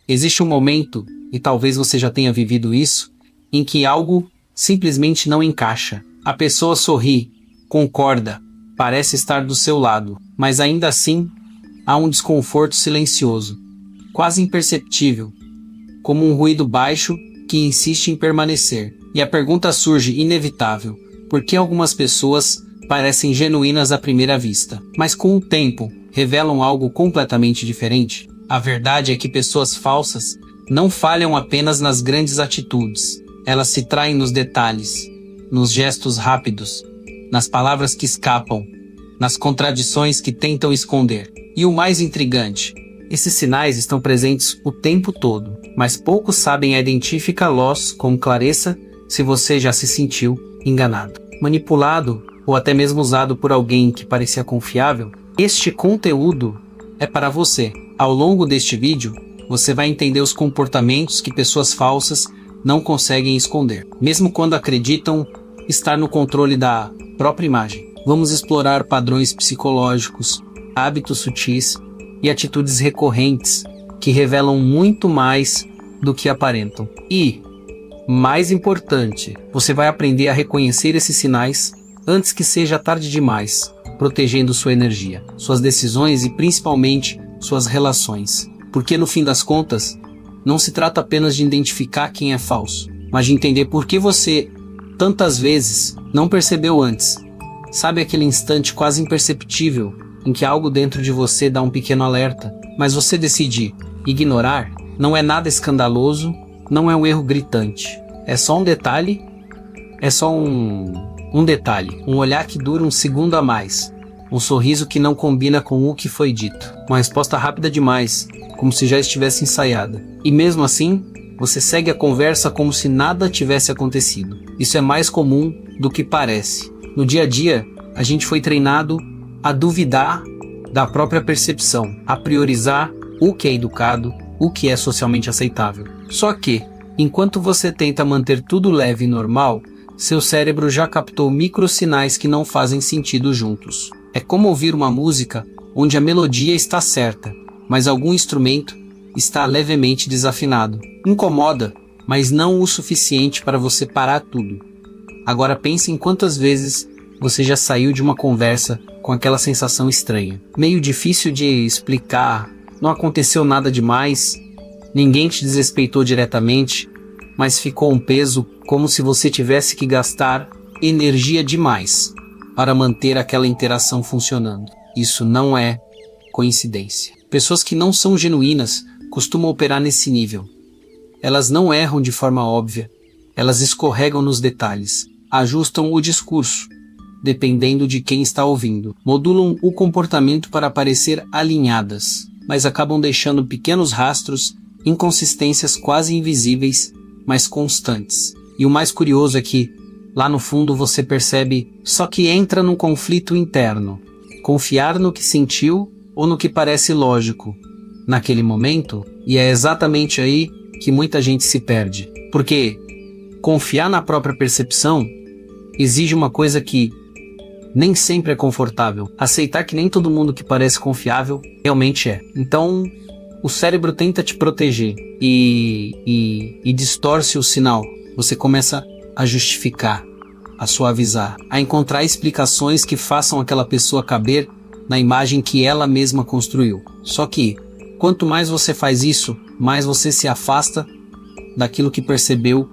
Existe um momento, e talvez você já tenha vivido isso, em que algo simplesmente não encaixa. A pessoa sorri, concorda, parece estar do seu lado, mas ainda assim há um desconforto silencioso, quase imperceptível, como um ruído baixo que insiste em permanecer. E a pergunta surge inevitável: por que algumas pessoas parecem genuínas à primeira vista, mas com o tempo revelam algo completamente diferente? A verdade é que pessoas falsas não falham apenas nas grandes atitudes. Elas se traem nos detalhes, nos gestos rápidos, nas palavras que escapam, nas contradições que tentam esconder. E o mais intrigante, esses sinais estão presentes o tempo todo, mas poucos sabem identificá-los com clareza se você já se sentiu enganado, manipulado ou até mesmo usado por alguém que parecia confiável. Este conteúdo é para você. Ao longo deste vídeo, você vai entender os comportamentos que pessoas falsas não conseguem esconder, mesmo quando acreditam estar no controle da própria imagem. Vamos explorar padrões psicológicos, hábitos sutis e atitudes recorrentes que revelam muito mais do que aparentam. E, mais importante, você vai aprender a reconhecer esses sinais antes que seja tarde demais, protegendo sua energia, suas decisões e principalmente suas relações. Porque no fim das contas, não se trata apenas de identificar quem é falso, mas de entender por que você tantas vezes não percebeu antes. Sabe aquele instante quase imperceptível em que algo dentro de você dá um pequeno alerta, mas você decide ignorar? Não é nada escandaloso, não é um erro gritante. É só um detalhe, um detalhe, um olhar que dura um segundo a mais, um sorriso que não combina com o que foi dito, uma resposta rápida demais, como se já estivesse ensaiada. E mesmo assim, você segue a conversa como se nada tivesse acontecido. Isso é mais comum do que parece. No dia a dia, a gente foi treinado a duvidar da própria percepção, a priorizar o que é educado, o que é socialmente aceitável. Só que, enquanto você tenta manter tudo leve e normal, seu cérebro já captou microsinais que não fazem sentido juntos. É como ouvir uma música onde a melodia está certa, mas algum instrumento está levemente desafinado. Incomoda, mas não o suficiente para você parar tudo. Agora pense em quantas vezes você já saiu de uma conversa com aquela sensação estranha. Meio difícil de explicar, não aconteceu nada demais, ninguém te desrespeitou diretamente, mas ficou um peso como se você tivesse que gastar energia demais para manter aquela interação funcionando. Isso não é coincidência. Pessoas que não são genuínas costumam operar nesse nível. Elas não erram de forma óbvia, elas escorregam nos detalhes, ajustam o discurso, dependendo de quem está ouvindo, modulam o comportamento para parecer alinhadas, mas acabam deixando pequenos rastros, inconsistências quase invisíveis, mas constantes. E o mais curioso é que, lá no fundo você percebe só que entra num conflito interno. Confiar no que sentiu ou no que parece lógico naquele momento, e é exatamente aí que muita gente se perde. Porque confiar na própria percepção exige uma coisa que nem sempre é confortável. Aceitar que nem todo mundo que parece confiável realmente é. Então, o cérebro tenta te proteger e distorce o sinal. Você começa a justificar, a suavizar, a encontrar explicações que façam aquela pessoa caber na imagem que ela mesma construiu. Só que, quanto mais você faz isso, mais você se afasta daquilo que percebeu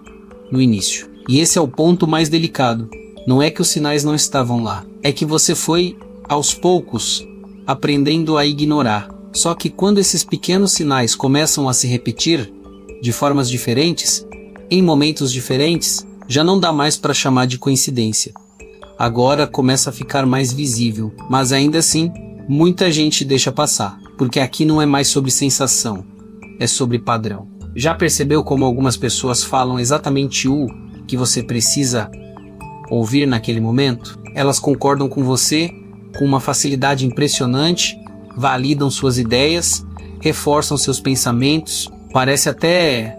no início. E esse é o ponto mais delicado. Não é que os sinais não estavam lá, é que você foi, aos poucos, aprendendo a ignorar. Só que quando esses pequenos sinais começam a se repetir, de formas diferentes, em momentos diferentes, já não dá mais para chamar de coincidência. Agora começa a ficar mais visível, mas ainda assim, muita gente deixa passar, porque aqui não é mais sobre sensação, é sobre padrão. Já percebeu como algumas pessoas falam exatamente o que você precisa ouvir naquele momento? Elas concordam com você com uma facilidade impressionante, validam suas ideias, reforçam seus pensamentos, parece até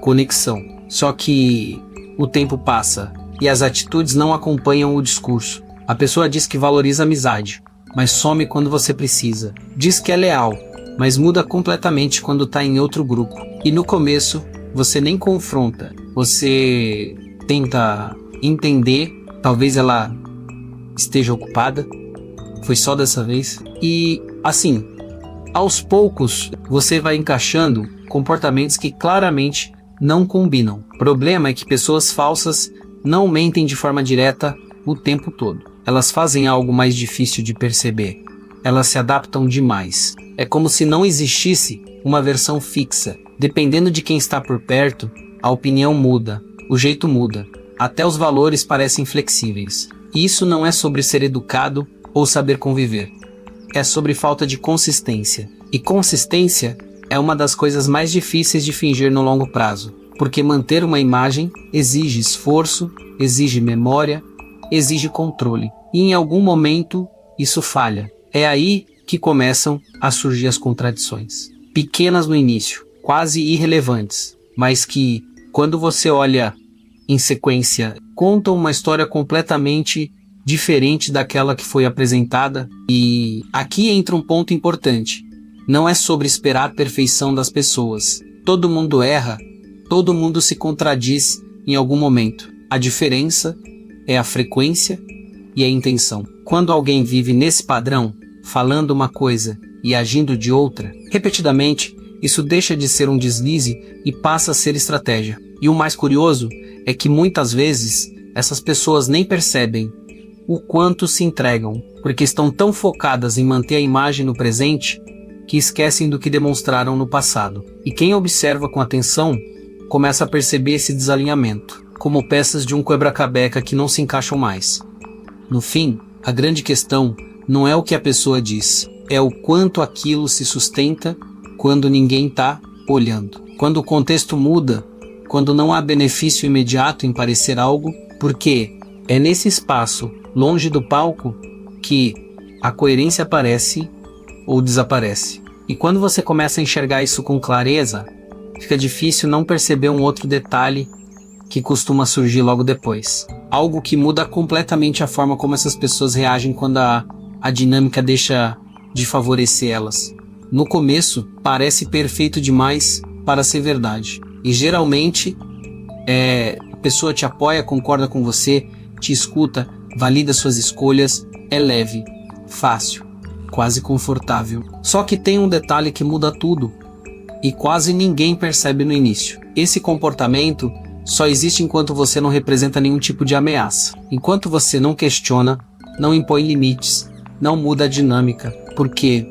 conexão. Só que o tempo passa e as atitudes não acompanham o discurso. A pessoa diz que valoriza a amizade, mas some quando você precisa. Diz que é leal, mas muda completamente quando está em outro grupo. E no começo, você nem confronta, você tenta entender, talvez ela esteja ocupada, foi só dessa vez. E assim, aos poucos, você vai encaixando comportamentos que claramente não combinam. O problema é que pessoas falsas não mentem de forma direta o tempo todo. Elas fazem algo mais difícil de perceber. Elas se adaptam demais. É como se não existisse uma versão fixa. Dependendo de quem está por perto, a opinião muda, o jeito muda. Até os valores parecem flexíveis. E isso não é sobre ser educado ou saber conviver. É sobre falta de consistência. E consistência é uma das coisas mais difíceis de fingir no longo prazo. Porque manter uma imagem exige esforço, exige memória, exige controle. E em algum momento isso falha. É aí que começam a surgir as contradições. Pequenas no início, quase irrelevantes, mas que, quando você olha em sequência, contam uma história completamente diferente daquela que foi apresentada. E aqui entra um ponto importante. Não é sobre esperar a perfeição das pessoas. Todo mundo erra, todo mundo se contradiz em algum momento. A diferença é a frequência e a intenção. Quando alguém vive nesse padrão, falando uma coisa e agindo de outra, repetidamente, isso deixa de ser um deslize e passa a ser estratégia. E o mais curioso é que muitas vezes essas pessoas nem percebem o quanto se entregam, porque estão tão focadas em manter a imagem no presente que esquecem do que demonstraram no passado. E quem observa com atenção começa a perceber esse desalinhamento, como peças de um quebra-cabeça que não se encaixam mais. No fim, a grande questão não é o que a pessoa diz, é o quanto aquilo se sustenta quando ninguém está olhando. Quando o contexto muda, quando não há benefício imediato em parecer algo, porque é nesse espaço, longe do palco, que a coerência aparece ou desaparece. E quando você começa a enxergar isso com clareza, fica difícil não perceber um outro detalhe que costuma surgir logo depois. Algo que muda completamente a forma como essas pessoas reagem quando a dinâmica deixa de favorecer elas. No começo, parece perfeito demais para ser verdade. E geralmente, a pessoa te apoia, concorda com você, te escuta, valida suas escolhas, é leve, fácil, quase confortável. Só que tem um detalhe que muda tudo e quase ninguém percebe no início. Esse comportamento só existe enquanto você não representa nenhum tipo de ameaça. Enquanto você não questiona, não impõe limites, não muda a dinâmica. Porque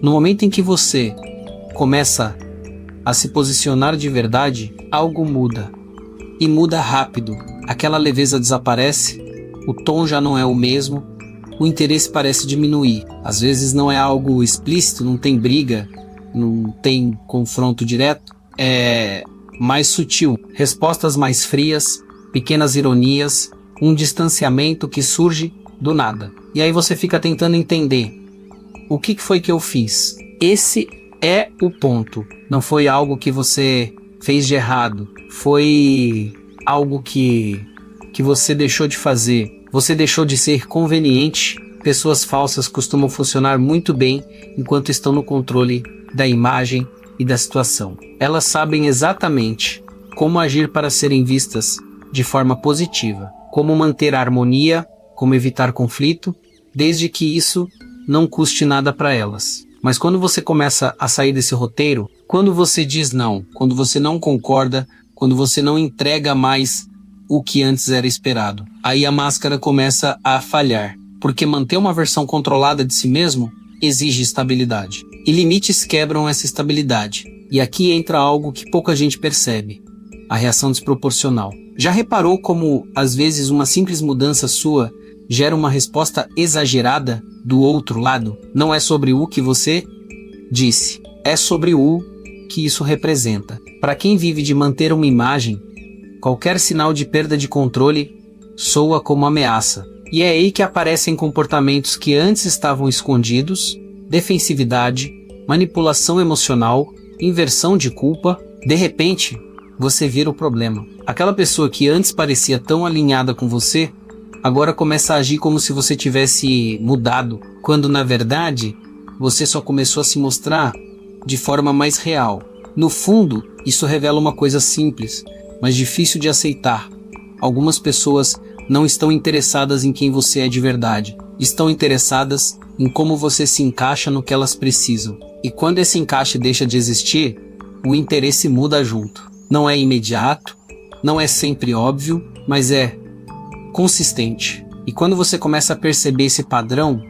no momento em que você começa a se posicionar de verdade, algo muda. E muda rápido. Aquela leveza desaparece, o tom já não é o mesmo, o interesse parece diminuir. Às vezes não é algo explícito, não tem briga, não tem confronto direto, é mais sutil. Respostas mais frias, pequenas ironias, um distanciamento que surge do nada. E aí você fica tentando entender, o que foi que eu fiz? Esse é o ponto. Não foi algo que você fez de errado, foi algo que você deixou de fazer. Você deixou de ser conveniente. Pessoas falsas costumam funcionar muito bem enquanto estão no controle da imagem e da situação. Elas sabem exatamente como agir para serem vistas de forma positiva, como manter a harmonia, como evitar conflito, desde que isso não custe nada para elas. Mas quando você começa a sair desse roteiro, quando você diz não, quando você não concorda, quando você não entrega mais o que antes era esperado, aí a máscara começa a falhar, porque manter uma versão controlada de si mesmo exige estabilidade. E limites quebram essa estabilidade. E aqui entra algo que pouca gente percebe: a reação desproporcional. Já reparou como, às vezes, uma simples mudança sua gera uma resposta exagerada do outro lado? Não é sobre o que você disse, é sobre o que isso representa. Para quem vive de manter uma imagem, qualquer sinal de perda de controle soa como ameaça. E é aí que aparecem comportamentos que antes estavam escondidos: defensividade, manipulação emocional, inversão de culpa. De repente, você vira o problema. Aquela pessoa que antes parecia tão alinhada com você, agora começa a agir como se você tivesse mudado, quando na verdade você só começou a se mostrar de forma mais real. No fundo, isso revela uma coisa simples, mas difícil de aceitar. Algumas pessoas não estão interessadas em quem você é de verdade. Estão interessadas em como você se encaixa no que elas precisam. E quando esse encaixe deixa de existir, o interesse muda junto. Não é imediato, não é sempre óbvio, mas é consistente. E quando você começa a perceber esse padrão,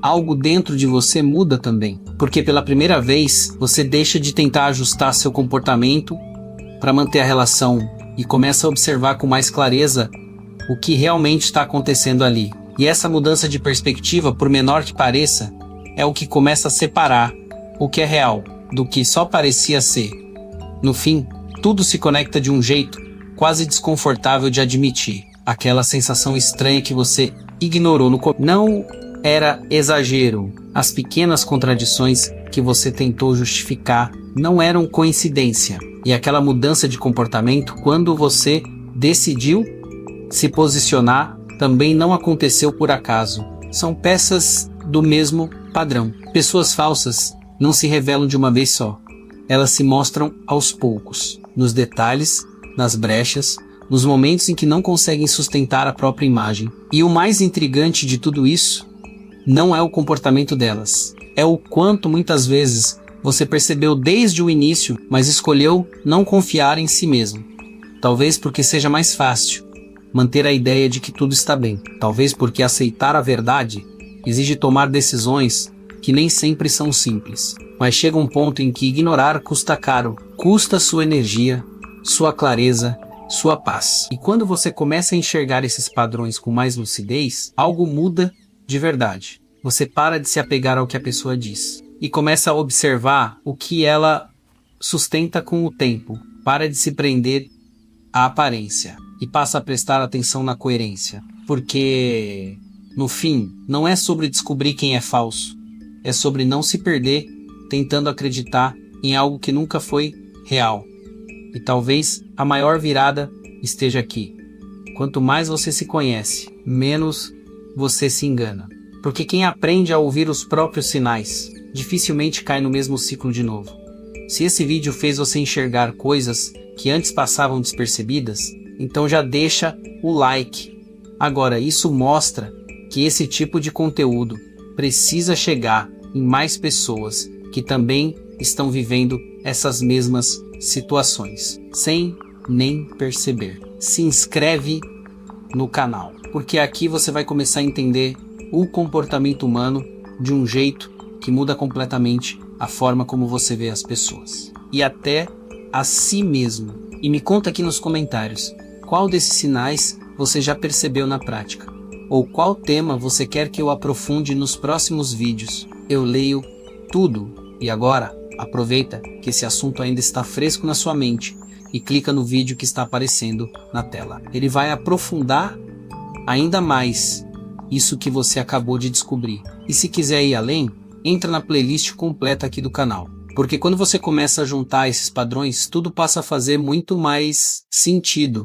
algo dentro de você muda também. Porque pela primeira vez, você deixa de tentar ajustar seu comportamento para manter a relação e começa a observar com mais clareza o que realmente está acontecendo ali. E essa mudança de perspectiva, por menor que pareça, é o que começa a separar o que é real do que só parecia ser. No fim, tudo se conecta de um jeito quase desconfortável de admitir. Aquela sensação estranha que você ignorou no começo. Não era exagero. As pequenas contradições que você tentou justificar não eram coincidência. E aquela mudança de comportamento, quando você decidiu se posicionar, também não aconteceu por acaso. São peças do mesmo padrão. Pessoas falsas não se revelam de uma vez só. Elas se mostram aos poucos, nos detalhes, nas brechas, nos momentos em que não conseguem sustentar a própria imagem. E o mais intrigante de tudo isso não é o comportamento delas, é o quanto muitas vezes você percebeu desde o início, mas escolheu não confiar em si mesmo. Talvez porque seja mais fácil manter a ideia de que tudo está bem. Talvez porque aceitar a verdade exige tomar decisões que nem sempre são simples. Mas chega um ponto em que ignorar custa caro, custa sua energia, sua clareza, sua paz. E quando você começa a enxergar esses padrões com mais lucidez, algo muda de verdade. Você para de se apegar ao que a pessoa diz e começa a observar o que ela sustenta com o tempo. Para de se prender à aparência e passa a prestar atenção na coerência. Porque, no fim, não é sobre descobrir quem é falso. É sobre não se perder tentando acreditar em algo que nunca foi real. E talvez a maior virada esteja aqui. Quanto mais você se conhece, menos você se engana. Porque quem aprende a ouvir os próprios sinais, dificilmente cai no mesmo ciclo de novo. Se esse vídeo fez você enxergar coisas que antes passavam despercebidas, então já deixa o like. Agora, isso mostra que esse tipo de conteúdo precisa chegar em mais pessoas que também estão vivendo essas mesmas situações, sem nem perceber. Se inscreve no canal, porque aqui você vai começar a entender o comportamento humano de um jeito que muda completamente a forma como você vê as pessoas. E até a si mesmo. E me conta aqui nos comentários, qual desses sinais você já percebeu na prática? Ou qual tema você quer que eu aprofunde nos próximos vídeos? Eu leio tudo. E agora, aproveita que esse assunto ainda está fresco na sua mente e clica no vídeo que está aparecendo na tela. Ele vai aprofundar ainda mais isso que você acabou de descobrir. E se quiser ir além, entra na playlist completa aqui do canal. Porque quando você começa a juntar esses padrões, tudo passa a fazer muito mais sentido.